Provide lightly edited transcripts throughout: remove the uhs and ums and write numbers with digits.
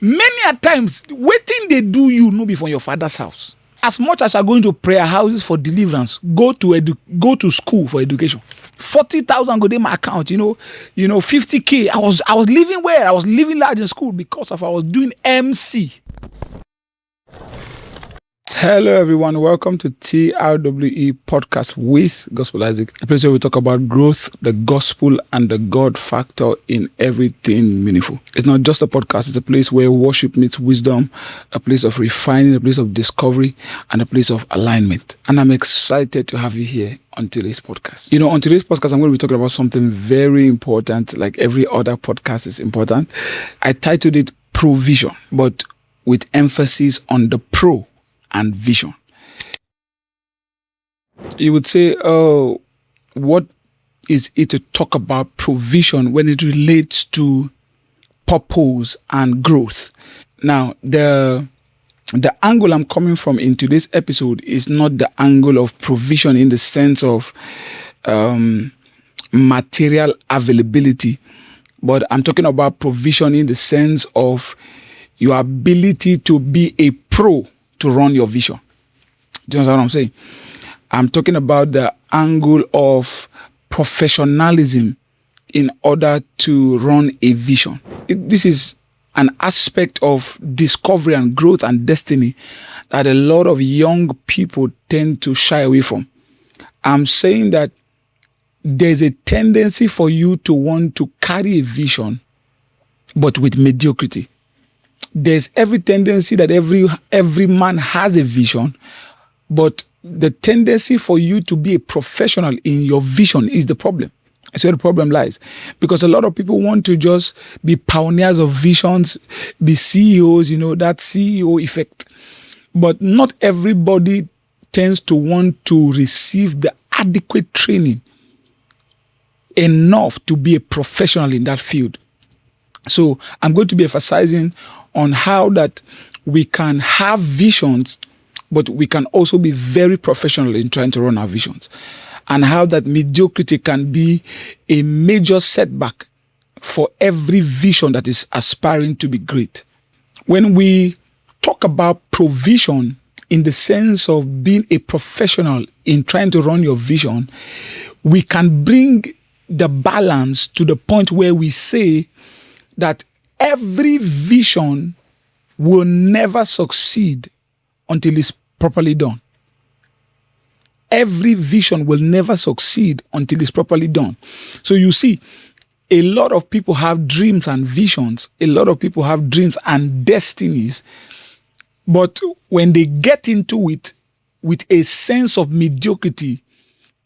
Many a times, waiting they do you no be from your father's house. As much as you are going to prayer houses for deliverance, go to school for education. 40,000 go in my account, 50K. I was living where? I was living large in school because I was doing MC. Hello everyone, welcome to TRWE Podcast with Gospel Izik, a place where we talk about growth, the gospel, and the God factor in everything meaningful. It's not just a podcast, it's a place where worship meets wisdom, a place of refining, a place of discovery, and a place of alignment. And I'm excited to have you here on today's podcast. On today's podcast, I'm going to be talking about something very important, like every other podcast is important. I titled it Provision, but with emphasis on the pro and vision. You would say, oh, what is it to talk about provision when it relates to purpose and growth? Now, the angle I'm coming from in today's episode is not the angle of provision in the sense of material availability, but I'm talking about provision in the sense of your ability to be a pro to run your vision. Do you understand what I'm saying? I'm talking about the angle of professionalism in order to run a vision. This is an aspect of discovery and growth and destiny that a lot of young people tend to shy away from. I'm saying that there's a tendency for you to want to carry a vision, but with mediocrity. There's every tendency that every man has a vision, but the tendency for you to be a professional in your vision is the problem. That's where the problem lies. Because a lot of people want to just be pioneers of visions, be CEOs, that CEO effect. But not everybody tends to want to receive the adequate training enough to be a professional in that field. So I'm going to be emphasizing on how that we can have visions, but we can also be very professional in trying to run our visions, and how that mediocrity can be a major setback for every vision that is aspiring to be great. When we talk about provision in the sense of being a professional in trying to run your vision, we can bring the balance to the point where we say that every vision will never succeed until it's properly done. Every vision will never succeed until it's properly done. So you see, a lot of people have dreams and visions. A lot of people have dreams and destinies. But when they get into it with a sense of mediocrity,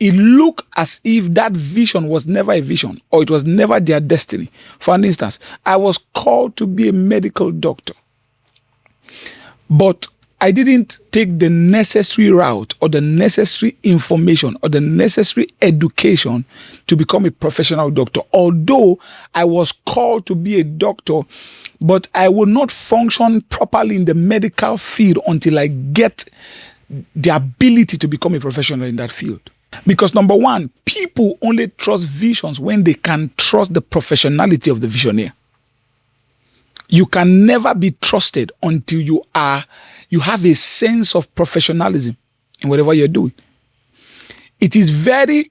it looks as if that vision was never a vision, or it was never their destiny. For instance, I was called to be a medical doctor, but I didn't take the necessary route or the necessary information or the necessary education to become a professional doctor. Although I was called to be a doctor, but I will not function properly in the medical field until I get the ability to become a professional in that field. Because number one, people only trust visions when they can trust the professionality of the visionary. You can never be trusted until you have a sense of professionalism in whatever you're doing. It is very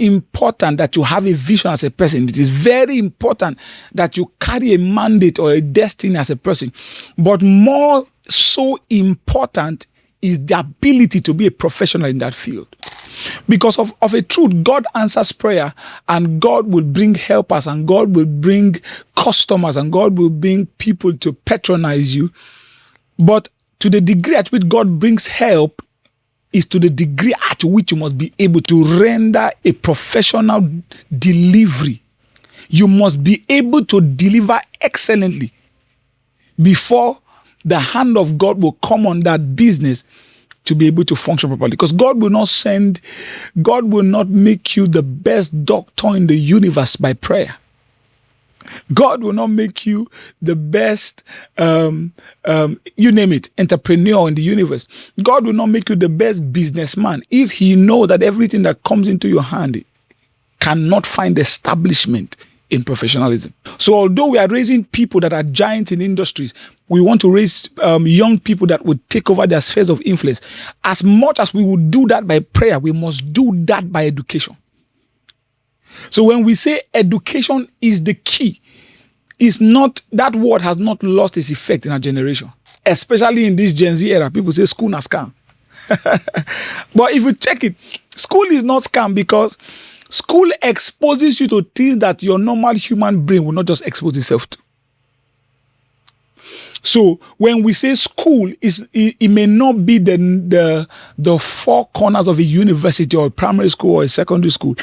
important that you have a vision as a person. It is very important that you carry a mandate or a destiny as a person. But more so important is the ability to be a professional in that field. Because of a truth, God answers prayer, and God will bring helpers, and God will bring customers, and God will bring people to patronize you. But to the degree at which God brings help is to the degree at which you must be able to render a professional delivery. You must be able to deliver excellently before the hand of God will come on that business to be able to function properly. Because God will not make you the best doctor in the universe by prayer. God will not make you the best, you name it, entrepreneur in the universe. God will not make you the best businessman if He knows that everything that comes into your hand cannot find establishment in professionalism. So although we are raising people that are giants in industries, we want to raise young people that would take over their spheres of influence. As much as we would do that by prayer, we must do that by education. So when we say education is the key, it's not, that word has not lost its effect in our generation. Especially in this Gen Z era, people say school na scam. But if you check it, school is not scam because school exposes you to things that your normal human brain will not just expose itself to. So when we say school, it may not be the four corners of a university or a primary school or a secondary school.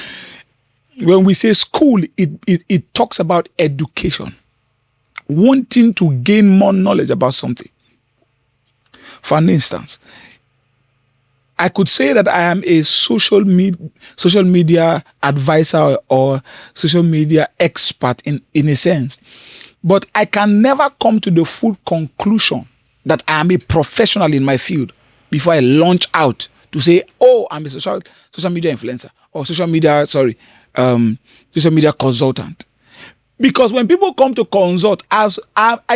When we say school, it talks about education, wanting to gain more knowledge about something. For an instance, I could say that I am a social media advisor or social media expert in a sense, but I can never come to the full conclusion that I am a professional in my field before I launch out to say, oh, I'm a social media influencer or social media consultant. Because when people come to consult, I'm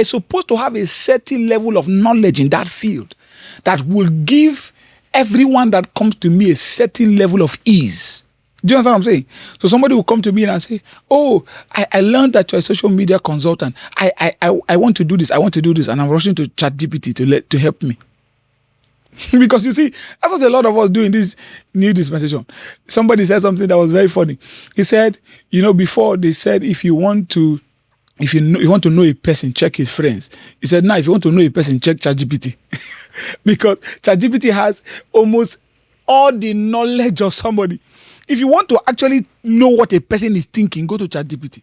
supposed to have a certain level of knowledge in that field that will give everyone that comes to me a certain level of ease. Do you understand what I'm saying? So somebody will come to me and say, oh, I learned that you're a social media consultant. I want to do this. I want to do this. And I'm rushing to ChatGPT to help me. Because you see, that's what a lot of us do in this new dispensation. Somebody said something that was very funny. He said, before they said, if you want to know a person, check his friends. He said, now if you want to know a person, check ChatGPT. Because ChatGPT has almost all the knowledge of somebody. If you want to actually know what a person is thinking, go to ChatGPT.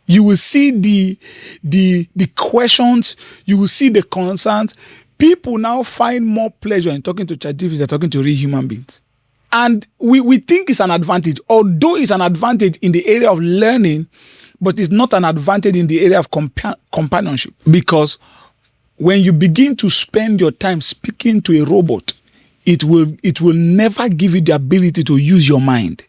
You will see the questions, you will see the concerns. People now find more pleasure in talking to ChatGPT than talking to real human beings. And we think it's an advantage, although it's an advantage in the area of learning, but it's not an advantage in the area of companionship. Because when you begin to spend your time speaking to a robot, it will never give you the ability to use your mind.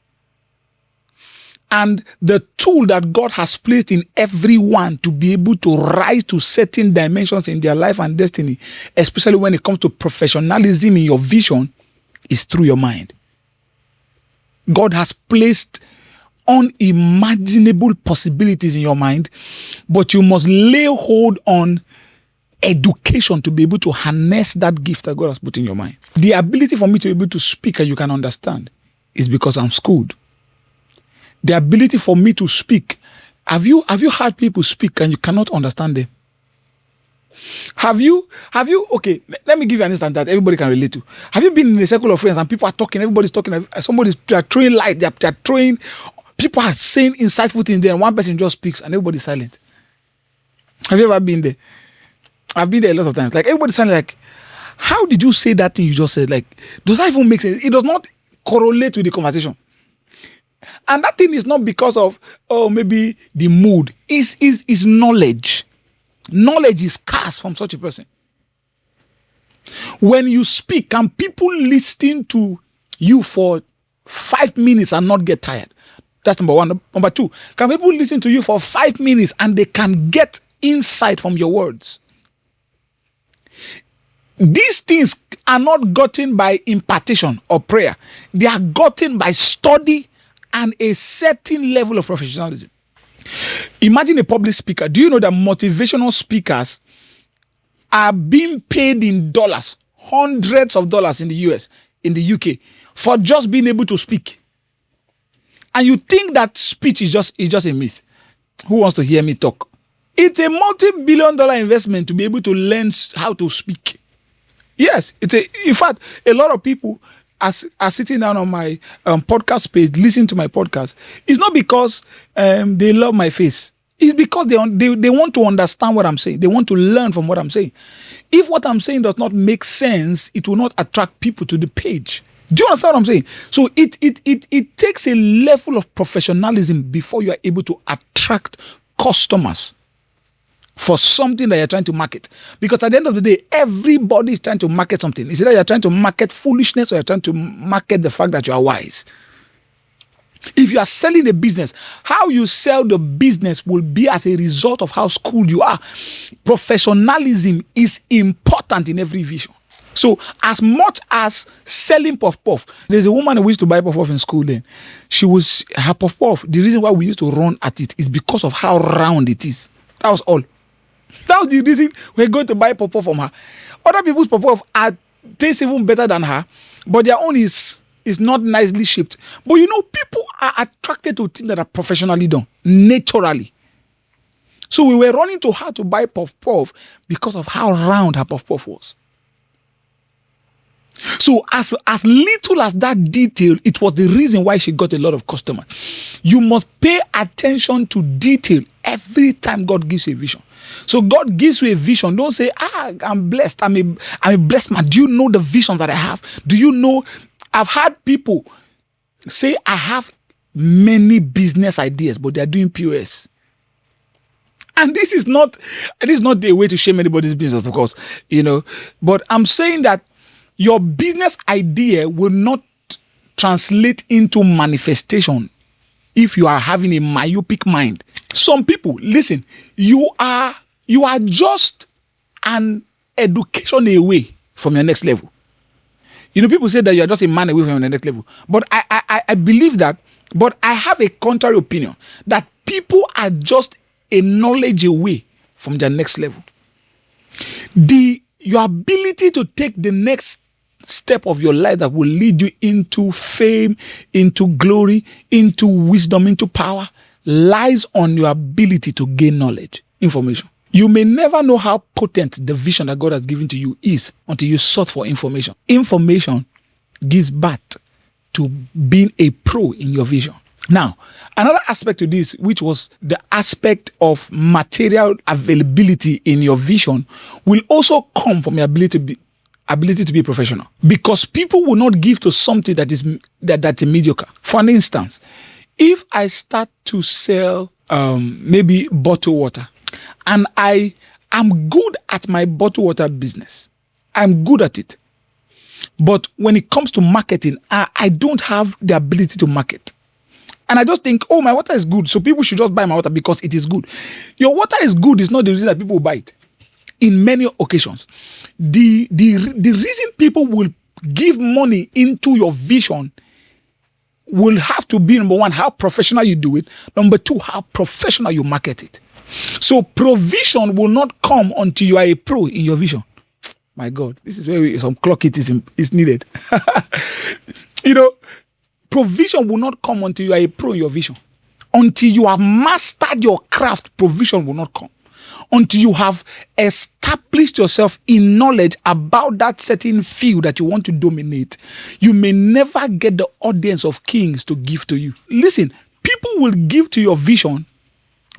And the tool that God has placed in everyone to be able to rise to certain dimensions in their life and destiny, especially when it comes to professionalism in your vision, is through your mind. God has placed unimaginable possibilities in your mind, but you must lay hold on education to be able to harness that gift that God has put in your mind. The ability for me to be able to speak and you can understand is because I'm schooled. The ability for me to speak, have you heard people speak and you cannot understand them? Have you, okay, let me give you an instance that everybody can relate to. Have you been in a circle of friends and people are talking, everybody's talking, they are throwing light, they are throwing, people are saying insightful things there and one person just speaks and everybody's silent? Have you ever been there? I've been there a lot of times. Like everybody's silent, like, how did you say that thing you just said? Like, does that even make sense? It does not correlate with the conversation. And that thing is not because of, maybe the mood. It's knowledge. Knowledge is scarce from such a person. When you speak, can people listen to you for 5 minutes and not get tired? That's number one. Number two, can people listen to you for 5 minutes and they can get insight from your words? These things are not gotten by impartation or prayer. They are gotten by study and a certain level of professionalism. Imagine a public speaker. Do you know that motivational speakers are being paid in dollars, hundreds of dollars in the US, in the UK, for just being able to speak? And you think that speech is just a myth. Who wants to hear me talk? It's a multi-billion-dollar investment to be able to learn how to speak. Yes, in fact, a lot of people are sitting down on my podcast page, listening to my podcast. It's not because they love my face. It's because they want to understand what I'm saying. They want to learn from what I'm saying. If what I'm saying does not make sense, it will not attract people to the page. Do you understand what I'm saying? So it takes a level of professionalism before you are able to attract customers for something that you're trying to market. Because at the end of the day, everybody is trying to market something. It's either you're trying to market foolishness or you're trying to market the fact that you are wise. If you are selling a business, how you sell the business will be as a result of how schooled you are. Professionalism is important in every vision. So as much as selling puff puff, there's a woman who used to buy puff puff in school then. Her puff puff, the reason why we used to run at it is because of how round it is. That was all. That was the reason we're going to buy puff puff from her. Other people's puff puff taste even better than her, but their own is not nicely shaped. But people are attracted to things that are professionally done, naturally. So we were running to her to buy puff puff because of how round her puff puff was. So as little as that detail, it was the reason why she got a lot of customers. You must pay attention to detail every time God gives you a vision. So God gives you a vision. Don't say, I'm blessed. I'm a blessed man. Do you know the vision that I have? Do you know? I've had people say, I have many business ideas, but they're doing POS. And this is not the way to shame anybody's business, of course, But I'm saying that your business idea will not translate into manifestation if you are having a myopic mind. Some people, listen, you are just an education away from your next level. People say that you are just a man away from the next level. But I believe that, but I have a contrary opinion, that people are just a knowledge away from their next level. Your ability to take the next step of your life that will lead you into fame, into glory, into wisdom, into power, lies on your ability to gain knowledge, information. You may never know how potent the vision that God has given to you is until you sought for information. Information gives birth to being a pro in your vision. Now, another aspect to this, which was the aspect of material availability in your vision, will also come from your ability to be professional. Because people will not give to something that's a mediocre. For an instance, if I start to sell maybe bottled water, and I am good at my bottled water business, I'm good at it. But when it comes to marketing, I don't have the ability to market. And I just think, my water is good, so people should just buy my water because it is good. Your water is good is not the reason that people will buy it. In many occasions, the reason people will give money into your vision will have to be, number one, how professional you do it. Number two, how professional you market it. So provision will not come until you are a pro in your vision. My God, this is where some clock it is needed. Provision will not come until you are a pro in your vision. Until you have mastered your craft, provision will not come. Until you have established yourself in knowledge about that certain field that you want to dominate, you may never get the audience of kings to give to you. Listen, people will give to your vision,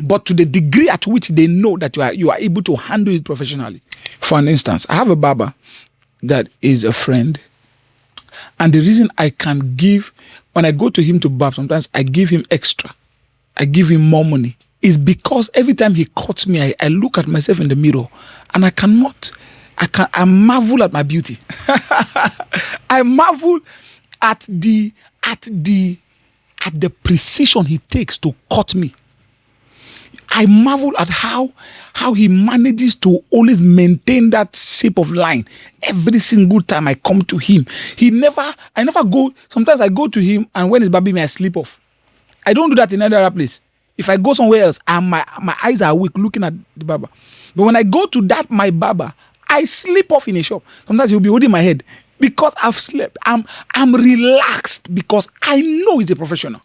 but to the degree at which they know that you are able to handle it professionally. For an instance, I have a barber that is a friend, and the reason I can give, when I go to him to barb, sometimes I give him extra. I give him more money. Is because every time he cuts me, I look at myself in the mirror and I marvel at my beauty. I marvel at the precision he takes to cut me. I marvel at how he manages to always maintain that shape of line every single time I come to him. I never go, sometimes I go to him and when he's barbing me, I sleep off. I don't do that in any other place. If I go somewhere else and my eyes are weak looking at the barber. But when I go to my barber, I sleep off in a shop. Sometimes he'll be holding my head because I've slept. I'm relaxed because I know he's a professional.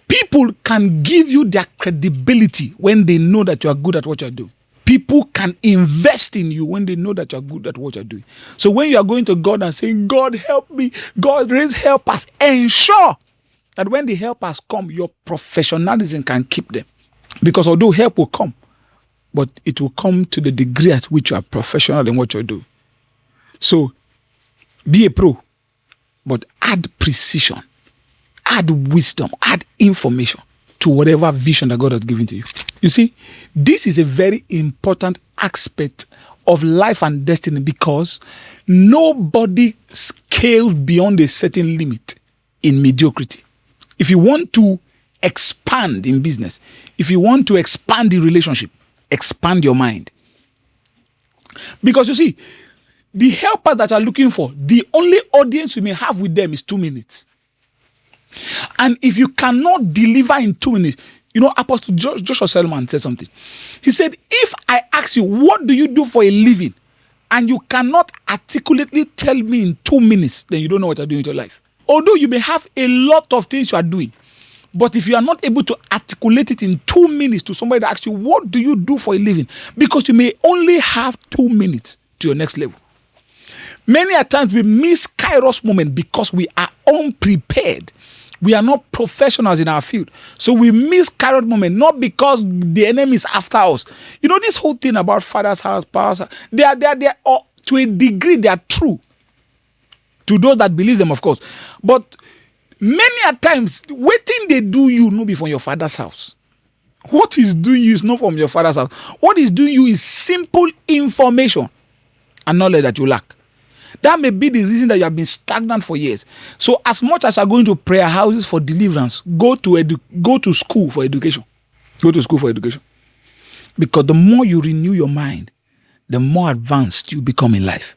People can give you their credibility when they know that you are good at what you're doing. People can invest in you when they know that you're good at what you're doing. So when you are going to God and saying, God help me, God raise helpers, ensure that when the helpers come, your professionalism can keep them. Because although help will come, but it will come to the degree at which you are professional in what you do. So be a pro, but add precision, add wisdom, add information to whatever vision that God has given to you. You see, this is a very important aspect of life and destiny because nobody scales beyond a certain limit in mediocrity. If you want to expand in business, if you want to expand in relationship, expand your mind. Because you see, the helper that you're looking for, the only audience you may have with them is 2 minutes. And if you cannot deliver in 2 minutes, Apostle Joshua Selman said something. He said, if I ask you, what do you do for a living? And you cannot articulately tell me in 2 minutes, then you don't know what you're doing with your life. Although you may have a lot of things you are doing, but if you are not able to articulate it in 2 minutes to somebody that asks you, what do you do for a living? Because you may only have 2 minutes to your next level. Many a times we miss Kairos moment because we are unprepared. We are not professionals in our field. So we miss Kairos moment, not because the enemy is after us. This whole thing about father's house, power's house, they are to a degree, they are true. To those that believe them, of course. But many a times, waiting they do you no be from your father's house. What is doing you is not from your father's house. What is doing you is simple information and knowledge that you lack. That may be the reason that you have been stagnant for years. So as much as you are going to prayer houses for deliverance, go to school for education. Go to school for education. Because the more you renew your mind, the more advanced you become in life.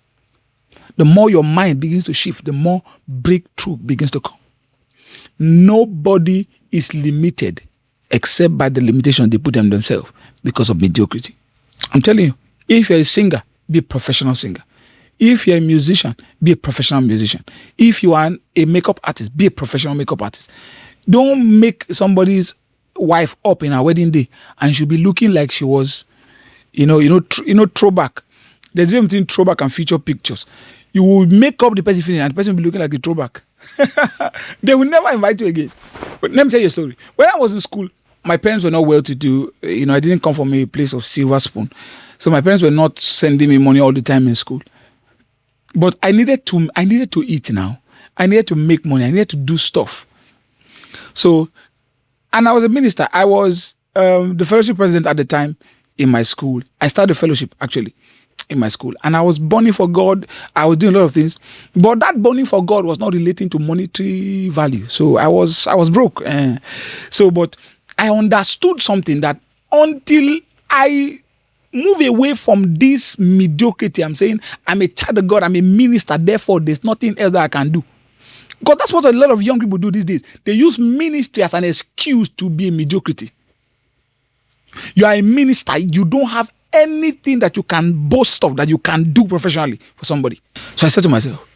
The more your mind begins to shift, the more breakthrough begins to come. Nobody is limited except by the limitation they put on themselves because of mediocrity. I'm telling you, if you're a singer, be a professional singer. If you're a musician, be a professional musician. If you are a makeup artist, be a professional makeup artist. Don't make somebody's wife up in her wedding day and she'll be looking like she was, throwback. There's a difference between throwback and feature pictures. You will make up the person feeling and the person will be looking like a throwback. They will never invite you again. But let me tell you a story. When I was in school, my parents were not well to do. I didn't come from a place of silver spoon. So my parents were not sending me money all the time in school. But I needed to eat now. I needed to make money. I needed to do stuff. So, and I was a minister. I was the fellowship president at the time in my school. I started a fellowship actually in my school. And I was burning for God. I was doing a lot of things. But that burning for God was not relating to monetary value. So I was broke. But I understood something that until I move away from this mediocrity, I'm saying I'm a child of God, I'm a minister, therefore there's nothing else that I can do. Because that's what a lot of young people do these days. They use ministry as an excuse to be a mediocrity. You are a minister, you don't have anything that you can boast of, that you can do professionally for somebody. So I said to myself,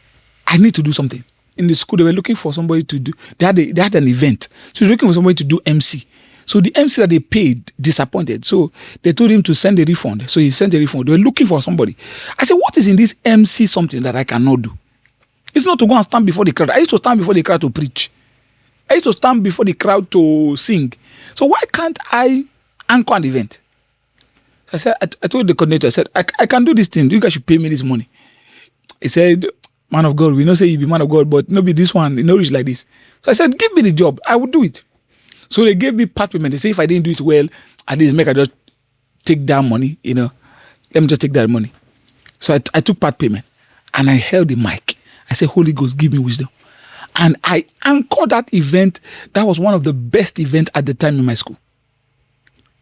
I need to do something. In the school, they were looking for somebody to do, they had an event. So they were looking for somebody to do MC. So the MC that they paid disappointed. So they told him to send a refund. So he sent a refund. They were looking for somebody. I said, what is in this MC something that I cannot do? It's not to go and stand before the crowd. I used to stand before the crowd to preach. I used to stand before the crowd to sing. So why can't I anchor an event? So I said, I told the coordinator, I said, I can do this thing. You guys should pay me this money. He said, man of God, we know say you be man of God, but no be this one, it's like this. So I said, give me the job. I will do it. So they gave me part payment. They say if I didn't do it well, at least I just take that money, Let me just take that money. So I took part payment and I held the mic. I said, Holy Ghost, give me wisdom. And I anchored that event. That was one of the best events at the time in my school.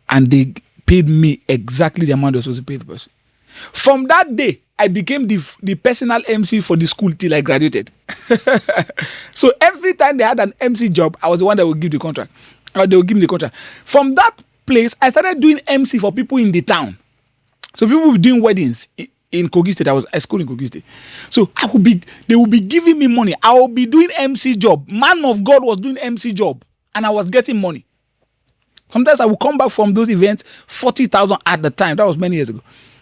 And they paid me exactly the amount I was supposed to pay the person. From that day, I became the personal MC for the school till I graduated. So every time they had an MC job, I was the one that would give the contract. Or they would give me the contract. From that place, I started doing MC for people in the town. So people were doing weddings in Kogi State. I was at school in Kogi State. So they would be giving me money. I would be doing MC job. Man of God was doing MC job. And I was getting money. Sometimes I would come back from those events, 40,000 at the time. That was many years ago.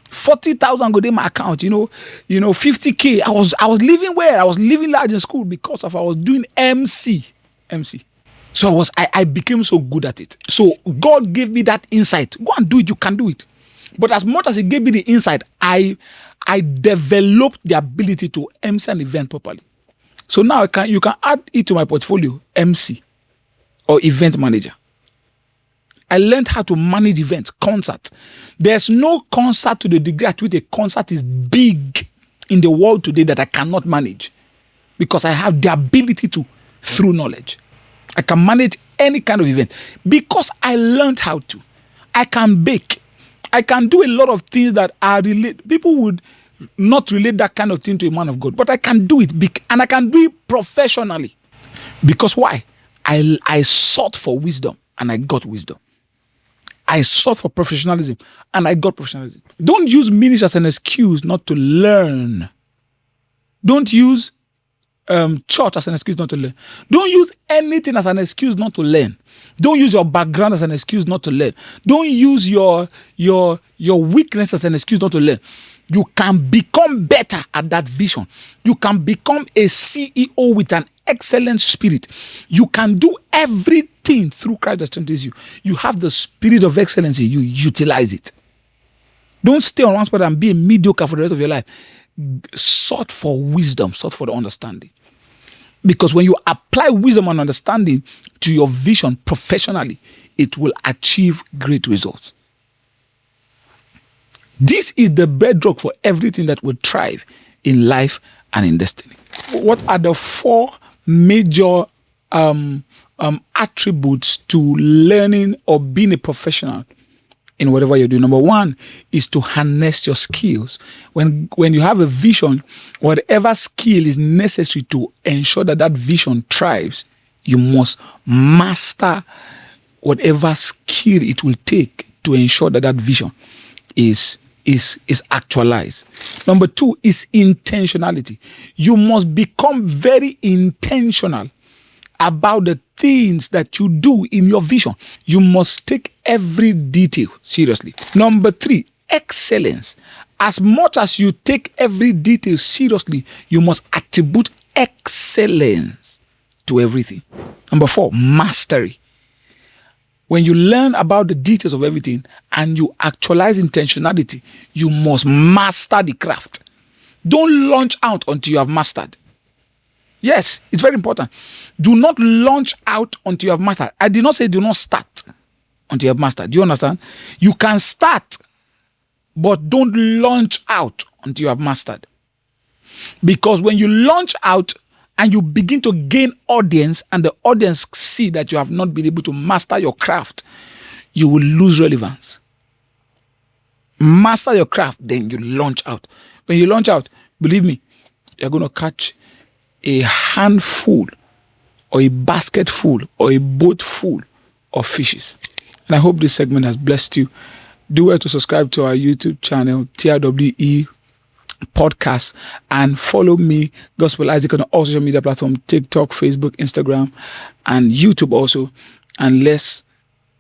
40,000 go in my account, 50K. I was living well. I was living large in school because I was doing MC. So I became so good at it. So God gave me that insight. Go and do it. You can do it. But as much as He gave me the insight, I developed the ability to MC an event properly. So now you can add it to my portfolio, MC or event manager. I learned how to manage events, concerts. There's no concert to the degree at which a concert is big in the world today that I cannot manage because I have the ability to through knowledge. I can manage any kind of event because I learned how to. I can bake. I can do a lot of things that are related. People would not relate that kind of thing to a man of God, but I can do it and I can do it professionally. Because why? I sought for wisdom and I got wisdom. I sought for professionalism and I got professionalism. Don't use ministry as an excuse not to learn. Don't use church as an excuse not to learn. Don't use anything as an excuse not to learn. Don't use your background as an excuse not to learn. Don't use your weakness as an excuse not to learn. You can become better at that vision. You can become a CEO with an excellent spirit. You can do everything through Christ that strengthens you. You have the spirit of excellency. You utilize it. Don't stay on one spot and be a mediocre for the rest of your life. Sought for wisdom. Sought for the understanding. Because when you apply wisdom and understanding to your vision professionally, it will achieve great results. This is the bedrock for everything that will thrive in life and in destiny. What are the 4 major attributes to learning or being a professional in whatever you're doing? Number 1 is to harness your skills. When you have a vision, whatever skill is necessary to ensure that that vision thrives, you must master whatever skill it will take to ensure that that vision is actualized. Number 2 is intentionality. You must become very intentional about the things that you do in your vision. You must take every detail seriously. Number 3, excellence. As much as you take every detail seriously, you must attribute excellence to everything. Number 4, mastery. When you learn about the details of everything and you actualize intentionality, you must master the craft. Don't launch out until you have mastered. Yes, it's very important. Do not launch out until you have mastered. I did not say do not start until you have mastered. Do you understand? You can start, but don't launch out until you have mastered. Because when you launch out and you begin to gain audience and the audience see that you have not been able to master your craft, you will lose relevance. Master your craft, then you launch out. When you launch out, believe me, you're going to catch a handful or a basket full or a boat full of fishes. And I hope this segment has blessed you. Do well to subscribe to our YouTube channel, TRWE Podcast, and follow me, Gospel Izik, on all social media platforms, TikTok, Facebook, Instagram, and YouTube also. And let's,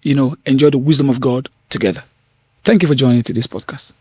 enjoy the wisdom of God together. Thank you for joining to this podcast.